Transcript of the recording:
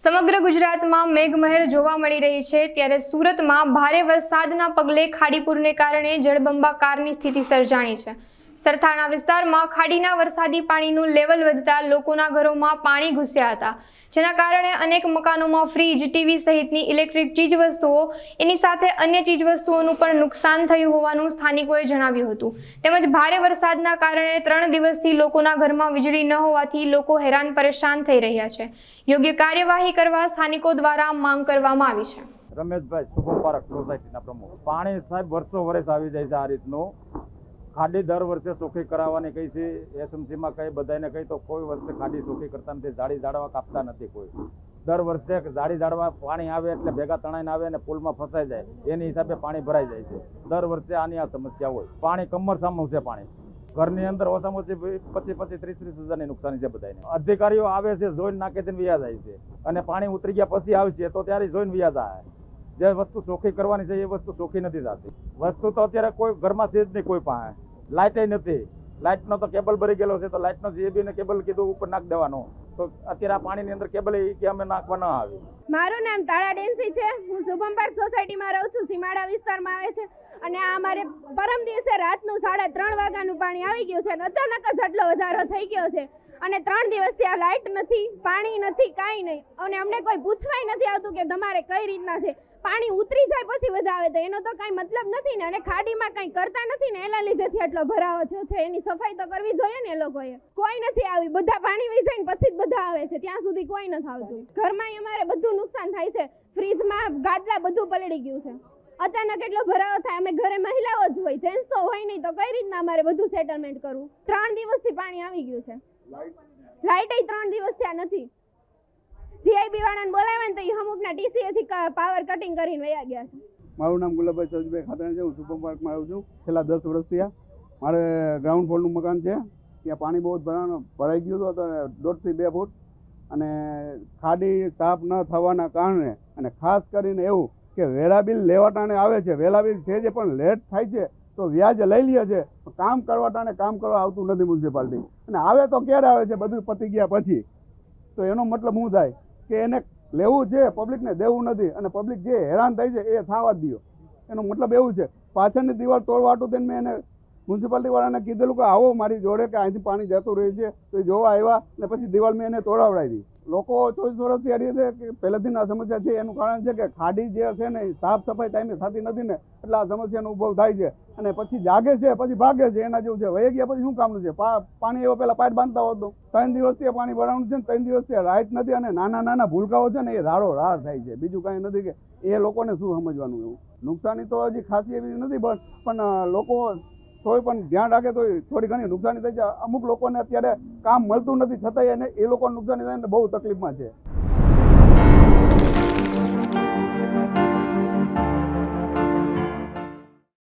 સમગ્ર ગુજરાતમાં મેઘમહેર જોવા મળી રહી છે ત્યારે સુરતમાં ભારે વરસાદના પગલે ખાડીપુરને કારણે જળબંબાકારની સ્થિતિ સર્જાણી છે। સરથાણા વિસ્તારમાં ખાડીના વરસાદી પાણીનું લેવલ વધતા લોકોના ઘરોમાં પાણી ઘૂસ્યા હતા, જેના કારણે અનેક મકાનોમાં ફ્રીજ, ટીવી સહિતની ઇલેક્ટ્રિક ચીજવસ્તુઓ એની સાથે અન્ય ચીજવસ્તુઓનું પણ નુકસાન થયું હોવાનું સ્થાનિકોએ જણાવ્યું હતું। તેમજ ભારે વરસાદના કારણે 3 દિવસથી લોકોના ઘરમાં વીજળી ન હોવાથી લોકો હેરાન પરેશાન થઈ રહ્યા છે। યોગ્ય કાર્યવાહી કરવા સ્થાનિકો દ્વારા માંગ કરવામાં આવી છે। રમેશભાઈ શુભમ પાર્ક સોસાયટીના પ્રમુખ। પાણી સાહેબ વર્ષો વર્ષ આવી જાય છે। આ રીતનું ખાડી દર વર્ષે ચોખ્ખી કરાવવાની કહી છે, એસએમસીમાં કહી, બધાને કહી, તો કોઈ વર્ષે ખાડી ચોખ્ખી કરતા નથી, જાડી જાડવા કાપતા નથી કોઈ। દર વર્ષે જાડી જાડવા પાણી આવે એટલે ભેગા તણાઈને આવે અને પુલમાં ફસાઈ જાય, એની હિસાબે પાણી ભરાઈ જાય છે। દર વર્ષે આની આ સમસ્યા હોય। પાણી કમર સામું છે પાણી, ઘરની અંદર ઓછામાં ઓછી 25-30 હજારની નુકસાની છે બધાને। અધિકારીઓ આવે છે, જોઈને નાકે તેને વ્યાજ જાય છે, અને પાણી ઉતરી ગયા પછી આવશે તો ત્યારે જોઈને વ્યાજ આવે। જે વસ્તુ ચોખ્ખી કરવાની છે એ વસ્તુ ચોખ્ખી નથી થતી। વસ્તુ તો અત્યારે કોઈ ઘરમાં છે જ નહીં, કોઈ પાસે લાઇટ નથી। લાઇટનો તો કેબલ ભરી ગયેલો છે, તો લાઇટનો જીએબીને કેબલ કીધું ઉપર નાખ દેવાનો, તો અત્યારે આ પાણીની અંદર કેબલ કે અમે નાખવા ન આવી। મારું નામ તાળા ડેન્સી છે। હું શુભમ પાર્ક સોસાયટીમાં રહું છું। સીમાડા વિસ્તારમાં આવે છે અને આ અમારે પરમ દિવસે રાતનું 3:30 વાગ્યાનું પાણી આવી ગયું છે અને અચાનક જ આટલો વધારો થઈ ગયો છે અને 3 દિવસથી આ લાઇટ નથી, પાણી નથી, કાંઈ નહીં, અને અમને કોઈ પૂછવાય નથી આવતું કે તમારે કઈ રીતના છે। પાણી ઉતરી જાય પછી વધાવે તો એનો તો કાંઈ મતલબ નથી ને, અને ખાડીમાં કાંઈ કરતા નથી ને, એના લીધેથી આટલો ભરાવો થયો છે। એની સફાઈ તો કરવી જોઈએ ને એ લોકોએ। કોઈ નથી આવી, બધા પાણી વહી જાય ને પછી જ બધા આવે છે, ત્યાં સુધી કોઈ નથી આવતું। ઘરમાં અમારે બધું નુકસાન થાય છે, ફ્રીજમાં ગાદલા બધું પલળી ગયું છે। અચાનક એટલો ભરાવો થાય, અમે ઘરે મહિલાઓ જ હોય, જેન્ટ્સ તો હોય નહીં, તો કઈ રીતના અમારે બધું સેટલમેન્ટ કરવું। 3 દિવસથી પાણી આવી ગયું છે, લાઇટ 3 દિવસ થયા નથી। જીઆઈબી વાળાને બોલાવ્યા ને તો એ અમુકના ટીસીએથી પાવર કટિંગ કરીને વયા ગયા છે। મારું નામ ગુલાબભાઈ સજભાઈ ખાતરાણી છે। હું શુભમ પાર્કમાં આવું છું છેલ્લા 10 વર્ષથી। મારે ગ્રાઉન્ડ ફ્લોરનું મકાન છે, ત્યાં પાણી બહુ ભરાઈ ગયું હતું, 1.5 થી 2 ફૂટ, અને ખાડી સાફ ન થવાના કારણે, અને ખાસ કરીને એવું કે વેરા બિલ લેવા ટાણે આવે છે, વેરા બિલ છે જે પણ લેટ થાય છે તો વ્યાજ લઈ લે છે, કામ કરવા ટાણે કામ કરવા આવતું નથી મ્યુનિસિપાલિટી, અને આવે તો ક્યારે આવે છે બધું પતી ગયા પછી। તો એનો મતલબ શું થાય કે એને લેવું છે, પબ્લિકને દેવું નથી, અને પબ્લિક જે હેરાન થાય છે એ થવા જ દો। એનો મતલબ એવું છે, પાછળની દિવાલ તોડવા હતું તેને મેં એને મ્યુનિસિપાલિટી વાળાને કીધેલું કે આવો મારી જોડે, કે અહીંથી પાણી જતું રહ્યું છે, તો એ જોવા આવ્યા ને પછી દિવાલ મેં એને તોડાવડાવી। લોકો 24 વર્ષથી અડીએ છે કે પહેલેથી આ સમસ્યા છે। એનું કારણ છે કે ખાડી જે છે ને એ સાફ સફાઈ ટાઈમે થતી નથી ને, એટલે આ સમસ્યાનો ઉદ્ભવ થાય છે, અને પછી જાગે છે પછી ભાગે છે, એના જેવું છે। વહી ગયા પછી શું કામનું છે? પાણી એવો પહેલાં પાઇપ બાંધતા હોત તો 3 દિવસથી પાણી ભરાવાનું છે ને 3 દિવસથી લાઇટ નથી, અને નાના ભૂલકાઓ છે ને એ રાડો રાડ થાય છે, બીજું કાંઈ નથી કે એ લોકોને શું સમજવાનું। એવું નુકસાની તો હજી ખાસી એવી નથી, પણ લોકો તોય પણ ધ્યાન રાખે તો થોડી ઘણી નુકસાની થઈ છે। અમુક લોકોને અત્યારે કામ મળતું નથી, છતાંય એને એ લોકોને નુકસાની થાય ને બહુ તકલીફમાં છે।